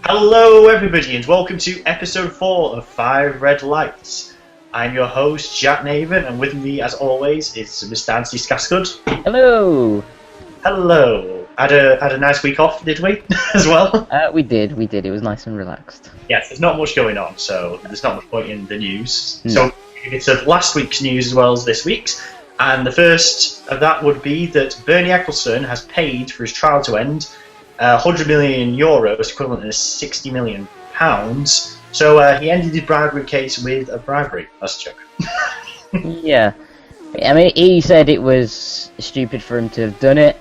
Hello everybody and welcome to episode 4 of 5 Red Lights. I'm your host Jack Naven and with me as always is Mr. Anthony Scarsgood. Hello! Hello! Had a nice week off, did we? As well? We did. It was nice and relaxed. Yes, there's not much going on, so there's not much point in the news. No. So it's of last week's news as well as this week's. And the first of that would be that Bernie Ecclestone has paid for his trial to end €100 million, equivalent to £60 million. So he ended his bribery case with a bribery. That's a joke. Yeah. I mean, he said it was stupid for him to have done it,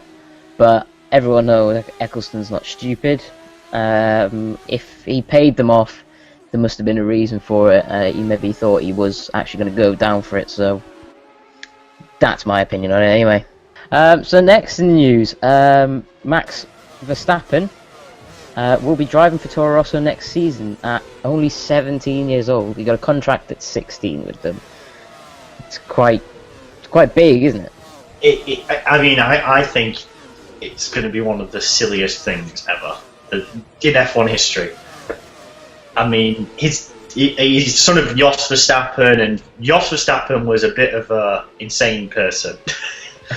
but everyone knows Ecclestone's not stupid. If he paid them off, there must have been a reason for it. He maybe thought he was actually going to go down for it, so that's my opinion on it anyway. So next in the news, Max Verstappen will be driving for Toro Rosso next season at only 17 years old. He got a contract at 16 with them. It's quite big, isn't it? I think it's going to be one of the silliest things ever in F1 history. I mean, he's son of Jos Verstappen, and Jos Verstappen was a bit of a insane person.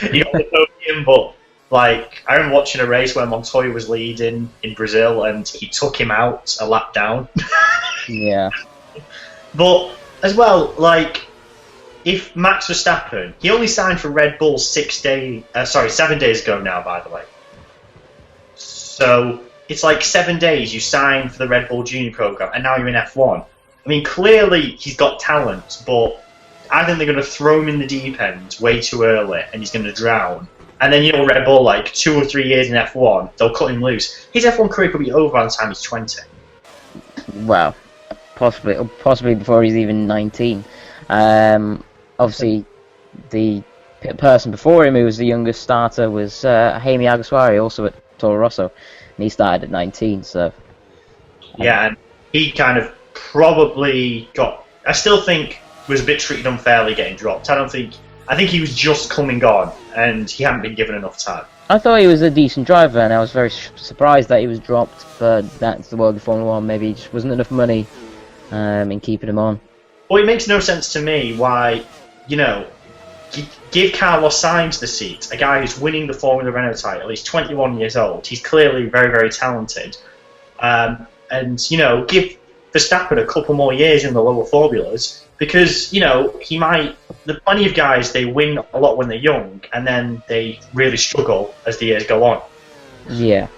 He got the podium, but like, I remember watching a race where Montoya was leading in Brazil and he took him out a lap down. Yeah. But, as well, like, if Max Verstappen, he only signed for Red Bull 7 days ago now, by the way. So, it's like 7 days you signed for the Red Bull Junior program and now you're in F1. I mean, clearly he's got talent, but I think they're going to throw him in the deep end way too early and he's going to drown. And then, Red Bull, like 2 or 3 years in F1, they'll cut him loose. His F1 career could be over by the time he's 20. Well, possibly before he's even 19. Obviously, the person before him who was the youngest starter was Jaime Alguersuari, also at Toro Rosso, and he started at 19. So yeah, and he kind of probably got. I still think was a bit treated unfairly getting dropped. I think he was just coming on, and he hadn't been given enough time. I thought he was a decent driver, and I was very surprised that he was dropped, but that's the world of Formula 1. Maybe it just wasn't enough money in keeping him on. Well, it makes no sense to me why, give Carlos Sainz the seat, a guy who's winning the Formula Renault title. He's 21 years old. He's clearly very, very talented. And, give Verstappen a couple more years in the lower formulas, because, he might... There are plenty of guys, they win a lot when they're young, and then they really struggle as the years go on. Yeah.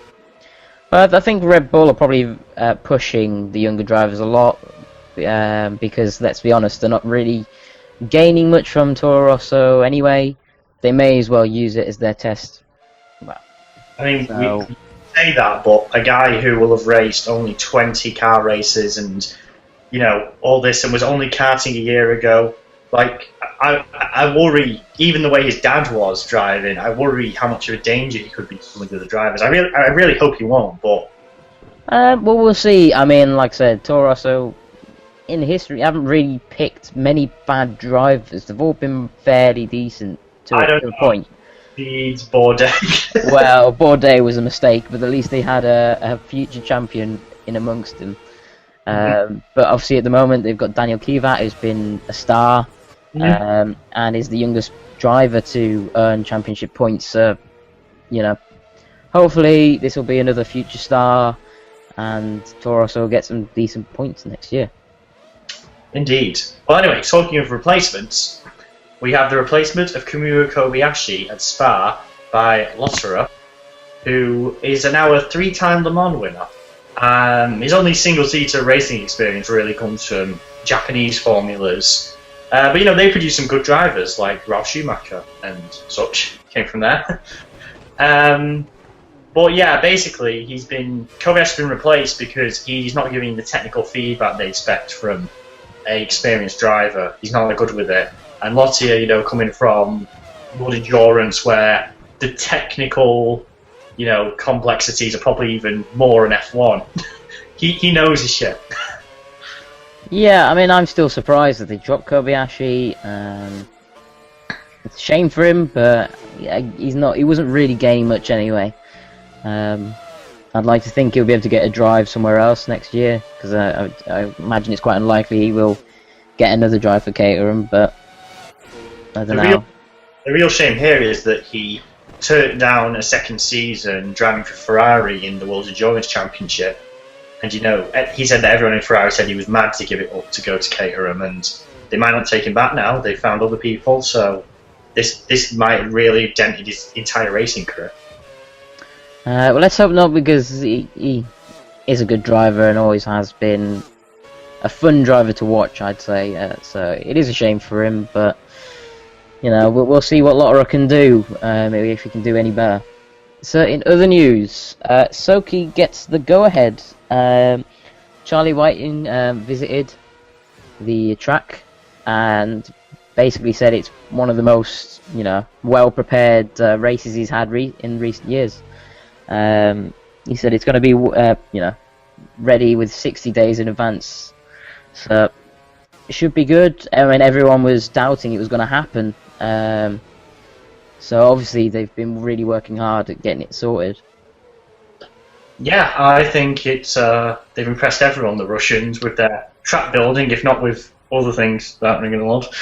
But I think Red Bull are probably pushing the younger drivers a lot, because, let's be honest, they're not really gaining much from Toro Rosso anyway. They may as well use it as their test. Well, I mean, we say that, but a guy who will have raced only 20 car races and, all this, and was only karting a year ago, like, I worry, even the way his dad was driving, I worry how much of a danger he could be to some of the other drivers. I really hope he won't, but... well, we'll see. I mean, like I said, Toro Rosso, in history, haven't really picked many bad drivers. They've all been fairly decent to a point. Needs Bourdais. Well, Bourdais was a mistake, but at least they had a future champion in amongst them. But obviously at the moment they've got Daniel Kvyat, who's been a star, and is the youngest driver to earn championship points. Hopefully this will be another future star, and Toro Rosso will get some decent points next year. Indeed. Well, anyway, talking of replacements, we have the replacement of Kamui Kobayashi at Spa by Lotterer, who is now a 3-time Le Mans winner. His only single-seater racing experience really comes from Japanese formulas. But they produce some good drivers like Ralf Schumacher and such, came from there. But yeah, basically, Kobayashi's been replaced because he's not giving the technical feedback they expect from an experienced driver. He's not that good with it. And Lottier, coming from World Endurance, where the technical, complexities are probably even more in F1. he knows his shit. Yeah, I mean, I'm still surprised that they dropped Kobayashi. It's a shame for him, but yeah, he's not. He wasn't really gaining much anyway. I'd like to think he'll be able to get a drive somewhere else next year, because I imagine it's quite unlikely he will get another drive for Caterham. But I don't know. The real shame here is that he turned down a second season driving for Ferrari in the World Endurance Championship. And, you know, he said that everyone in Ferrari said he was mad to give it up to go to Caterham, and they might not take him back now. They found other people, so this might really have dented his entire racing career. Well, let's hope not, because he is a good driver and always has been a fun driver to watch, I'd say. So it is a shame for him, but, you know, we'll see what Lotterer can do, maybe if he can do any better. So in other news, Soki gets the go-ahead. Charlie Whiting visited the track and basically said it's one of the most, you know, well-prepared races he's had in recent years. He said it's going to be, you know, ready with 60 days in advance, so it should be good. I mean, everyone was doubting it was going to happen. So obviously they've been really working hard at getting it sorted. Yeah, I think it's they've impressed everyone, the Russians, with their track building, if not with other things that ring a lot.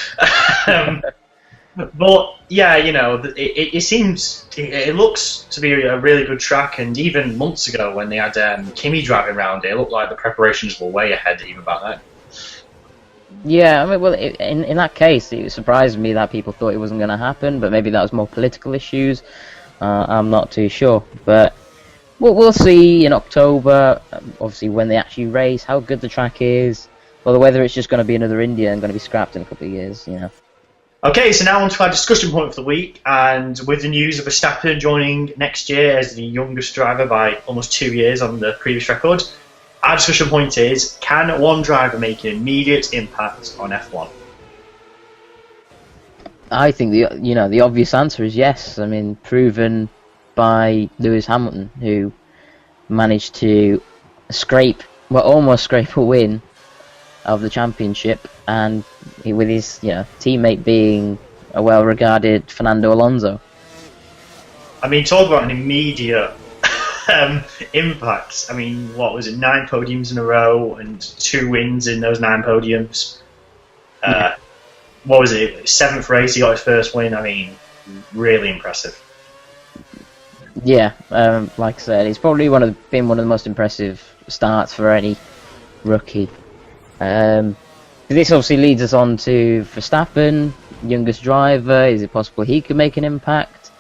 But yeah, you know, it seems, it looks to be a really good track, and even months ago when they had Kimi driving around, it looked like the preparations were way ahead even back then. Yeah, I mean, well, in that case, it surprised me that people thought it wasn't going to happen, but maybe that was more political issues. I'm not too sure, but we'll see in October, obviously, when they actually race, how good the track is, or whether it's just going to be another India and going to be scrapped in a couple of years, you know. Okay, so now on to our discussion point for the week, and with the news of Verstappen joining next year as the youngest driver by almost 2 years on the previous record, our discussion point is, can one driver make an immediate impact on F1? I think the obvious answer is yes. I mean, proven by Lewis Hamilton, who managed to almost scrape a win of the championship, and with his teammate being a well-regarded Fernando Alonso. I mean, talk about an immediate impact. I mean, what was it, 9 podiums in a row and 2 wins in those 9 podiums. What was it, 7th race he got his first win. I mean, really impressive. Yeah, like I said, it's probably been one of the most impressive starts for any rookie. This obviously leads us on to Verstappen, youngest driver. Is it possible he could make an impact?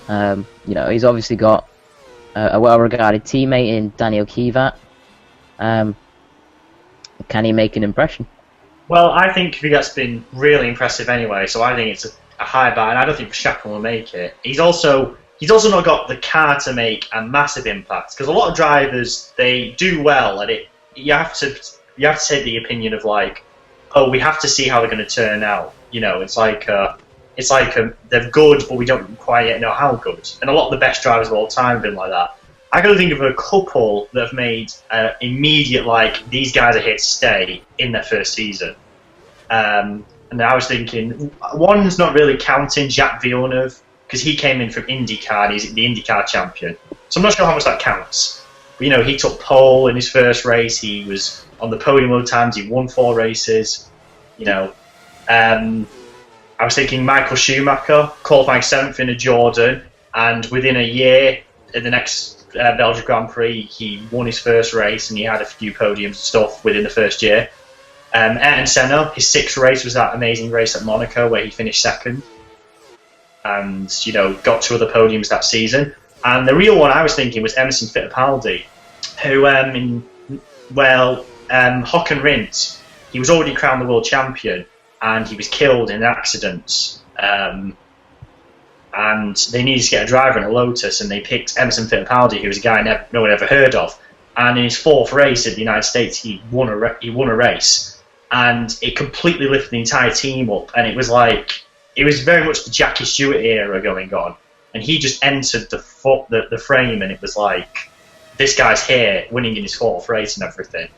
He's obviously got a well-regarded teammate in Daniel Kvyat. Can he make an impression? Well, I think Kvyat's been really impressive anyway, so I think it's a high bar, and I don't think Verstappen will make it. He's also not got the car to make a massive impact, because a lot of drivers, they do well at it. You have to take the opinion of like, oh, we have to see how they're going to turn out. You know, it's like they're good, but we don't quite yet know how good. And a lot of the best drivers of all time have been like that. I can think of a couple that have made immediate, like, these guys are here to stay in their first season. And I was thinking, one's not really counting, Jacques Villeneuve, because he came in from IndyCar, and he's the IndyCar champion. So I'm not sure how much that counts. But, he took pole in his first race, he was on the podium all the times, he won 4 races. I was thinking Michael Schumacher, qualifying 7th in a Jordan, and within a year, in the next Belgian Grand Prix, he won his first race, and he had a few podiums and stuff within the first year. Ayrton Senna, his 6th race was that amazing race at Monaco where he finished 2nd, and got 2 other podiums that season. And the real one I was thinking was Emerson Fittipaldi, who Håkan Rindt, he was already crowned the world champion, and he was killed in an accident. And they needed to get a driver in a Lotus, and they picked Emerson Fittipaldi, who was a guy no one ever heard of. And in his 4th race at the United States, he won a race, and it completely lifted the entire team up. And it was very much the Jackie Stewart era going on, and he just entered the frame, and it was like, this guy's here, winning in his 4th race and everything.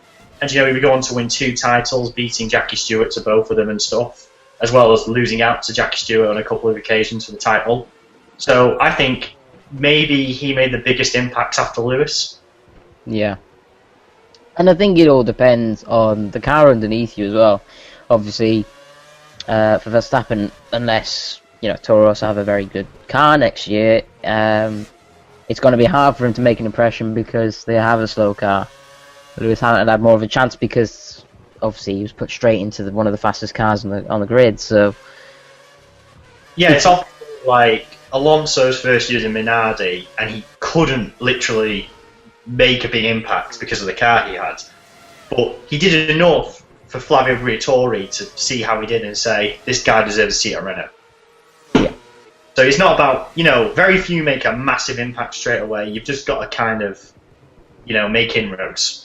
And he would go on to win 2 titles, beating Jackie Stewart to both of them and stuff, as well as losing out to Jackie Stewart on a couple of occasions for the title. So I think maybe he made the biggest impacts after Lewis. Yeah. And I think it all depends on the car underneath you as well. Obviously, for Verstappen, unless Toro Rosso have a very good car next year, it's going to be hard for him to make an impression because they have a slow car. Lewis Hamilton had more of a chance because obviously he was put straight into one of the fastest cars on the grid. So yeah, it's often like Alonso's first year in Minardi, and he couldn't literally make a big impact because of the car he had. But he did enough for Flavio Briatore to see how he did and say, this guy deserves a seat at Renault. Yeah. So it's not about, very few make a massive impact straight away. You've just got to kind of, make inroads.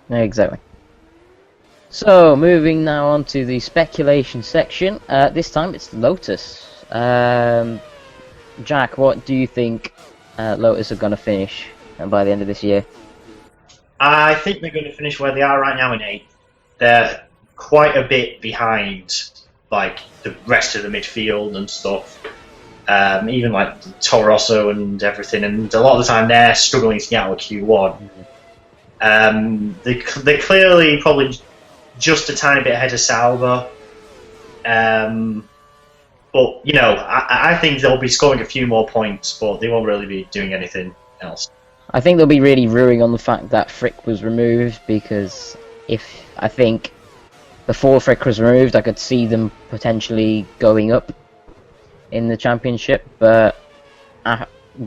Exactly. So, moving now on to the speculation section. This time it's Lotus. Jack, what do you think Lotus are going to finish by the end of this year? I think they're going to finish where they are right now in 8th. They're quite a bit behind, like, the rest of the midfield and stuff. Even like Toro Rosso and everything, and a lot of the time they're struggling to get out of Q1. They're clearly probably just a tiny bit ahead of Sauber. But, I think they'll be scoring a few more points, but they won't really be doing anything else. I think they'll be really ruing on the fact that Frick was removed, because I think before Frick was removed, I could see them potentially going up in the championship, but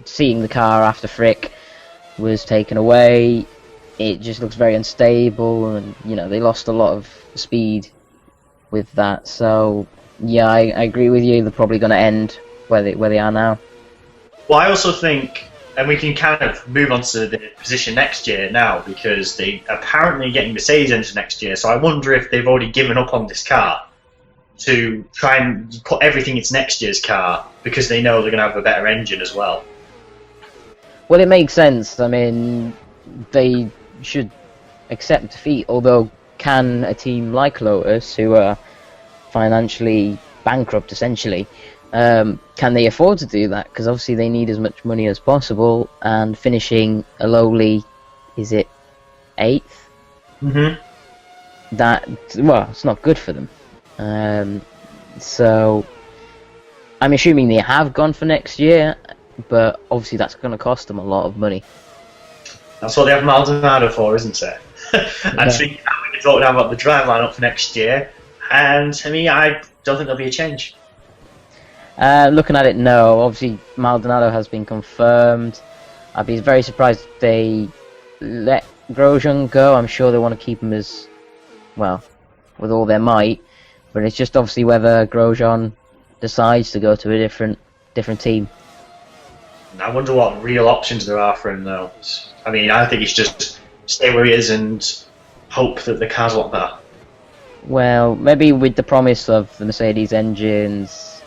seeing the car after Frick was taken away, it just looks very unstable, and they lost a lot of speed with that. So yeah, I agree with you. They're probably going to end where they are now. Well, I also think, and we can kind of move on to the position next year now, because they apparently getting Mercedes into next year. So I wonder if they've already given up on this car to try and put everything into next year's car, because they know they're going to have a better engine as well. Well, it makes sense. I mean, they should accept defeat, although can a team like Lotus, who are financially bankrupt essentially, can they afford to do that? Because obviously they need as much money as possible, and finishing a lowly, is it 8th? Mm-hmm. It's not good for them. So I'm assuming they have gone for next year, but obviously that's going to cost them a lot of money. That's what they have Maldonado for, isn't it? And so we're talking now about the drive lineup for next year, and I mean, I don't think there'll be a change. Looking at it, no. Obviously, Maldonado has been confirmed. I'd be very surprised if they let Grosjean go. I'm sure they want to keep him as well with all their might, but it's just obviously whether Grosjean decides to go to a different team. I wonder what real options there are for him, though. I mean, I think he's just stay where he is and hope that the car's a lot better. Well, maybe with the promise of the Mercedes engines,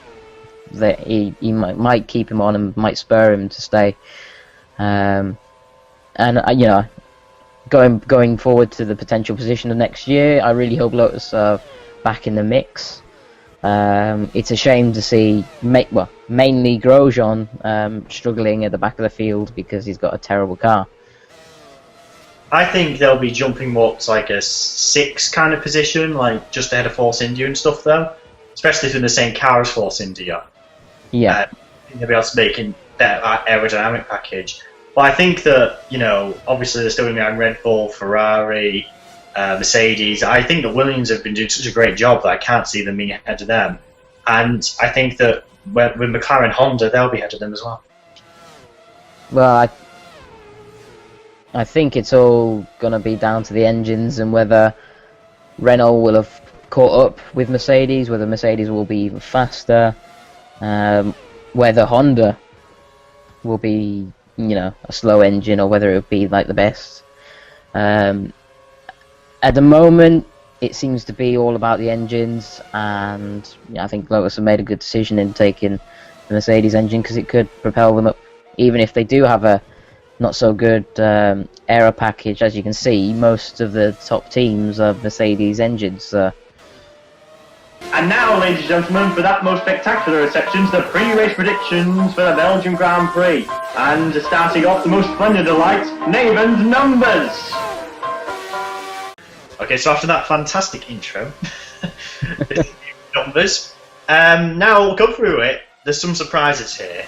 that he might keep him on and might spur him to stay. And going forward to the potential position of next year, I really hope Lotus are back in the mix. It's a shame to see mainly Grosjean struggling at the back of the field because he's got a terrible car. I think they'll be jumping up to like a 6 kind of position, like just ahead of Force India and stuff, though. Especially if they're in the same car as Force India. Yeah. They'll be able to make a better aerodynamic package. But I think that, obviously they're still going to be on Red Bull, Ferrari, Mercedes. I think that Williams have been doing such a great job that I can't see them being ahead of them. And I think that with McLaren Honda, they'll be ahead of them as well. Well, I think it's all going to be down to the engines and whether Renault will have caught up with Mercedes, whether Mercedes will be even faster, whether Honda will be, a slow engine, or whether it will be like the best. At the moment, it seems to be all about the engines, and I think Lotus have made a good decision in taking the Mercedes engine because it could propel them up, even if they do have a not so good aero package. As you can see, most of the top teams are Mercedes engines. And now, ladies and gentlemen, for that most spectacular reception, the pre-race predictions for the Belgian Grand Prix. And starting off the most splendid of lights, Naven's numbers. Okay, so after that fantastic intro, numbers. Now we'll go through it. There's some surprises here.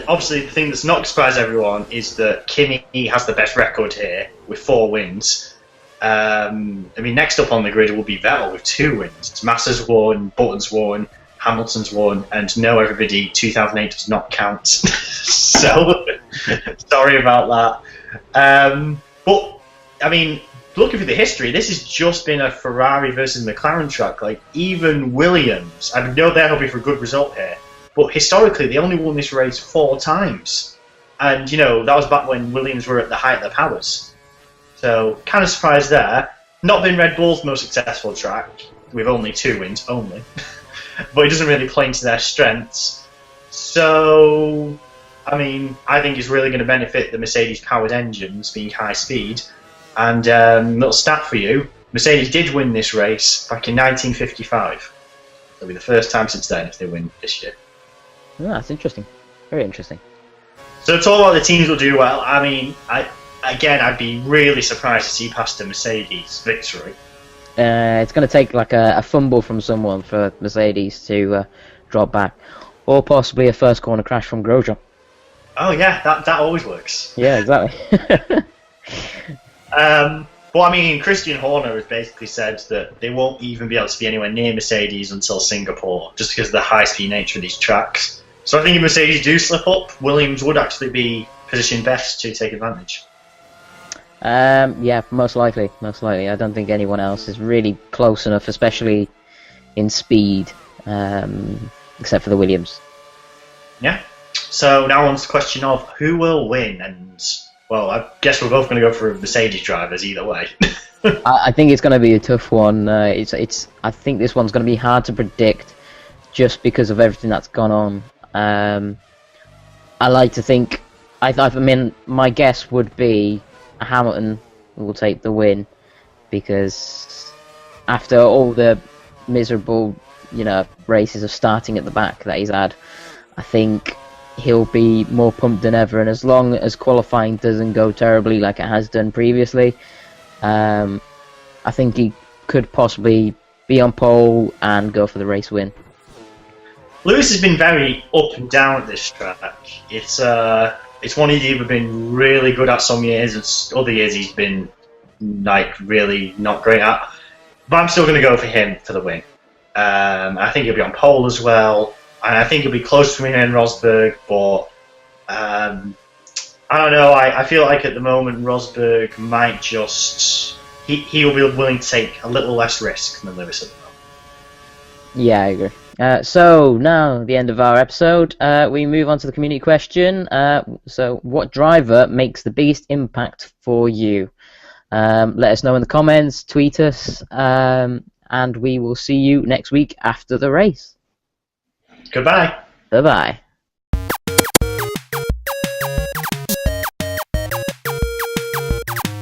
Obviously, the thing that's not surprised everyone is that Kimi has the best record here with 4 wins. I mean, next up on the grid will be Vettel with 2 wins. Massa's won, Button's won, Hamilton's won, and no, everybody, 2008 does not count. So, sorry about that. But, I mean, looking through the history, this has just been a Ferrari versus McLaren track. Like, even Williams, I know they're hoping for a good result here, but historically, they only won this race 4 times. And, you know, that was back when Williams were at the height of their powers. So, kind of surprised there. Not been Red Bull's most successful track, with only 2 wins, only. But it doesn't really play into their strengths. So, I mean, I think it's really going to benefit the Mercedes-powered engines being high speed. And little stat for you, Mercedes did win this race back in 1955. It'll be the first time since then if they win this year. Oh, that's interesting. Very interesting. So it's all about the teams will do well. I mean, I'd be really surprised to see past a Mercedes victory. It's going to take like a fumble from someone for Mercedes to drop back, or possibly a first corner crash from Grosjean. Oh yeah, that always works. Yeah, exactly. But I mean, Christian Horner has basically said that they won't even be able to be anywhere near Mercedes until Singapore, just because of the high-speed nature of these tracks. So I think if Mercedes do slip up, Williams would actually be positioned best to take advantage. Yeah, most likely. Most likely. I don't think anyone else is really close enough, especially in speed, except for the Williams. Yeah. So now on to the question of who will win, and well, I guess we're both going to go for Mercedes drivers either way. I think it's going to be a tough one. I think this one's going to be hard to predict, just because of everything that's gone on. I like to think. I mean, my guess would be Hamilton will take the win, because after all the miserable, races of starting at the back that he's had, I think he'll be more pumped than ever. And as long as qualifying doesn't go terribly like it has done previously, I think he could possibly be on pole and go for the race win. Lewis has been very up and down at this track. It's one he's either been really good at some years, and other years he's been like really not great at. But I'm still going to go for him for the win. I think he'll be on pole as well, and I think he'll be close to him and Rosberg. But I don't know. I feel like at the moment Rosberg might just he'll be willing to take a little less risk than Lewis at the moment. Yeah, I agree. So now the end of our episode, we move on to the community question. So what driver makes the biggest impact for you? Let us know in the comments, tweet us, and we will see you next week after the race. Goodbye. Bye-bye.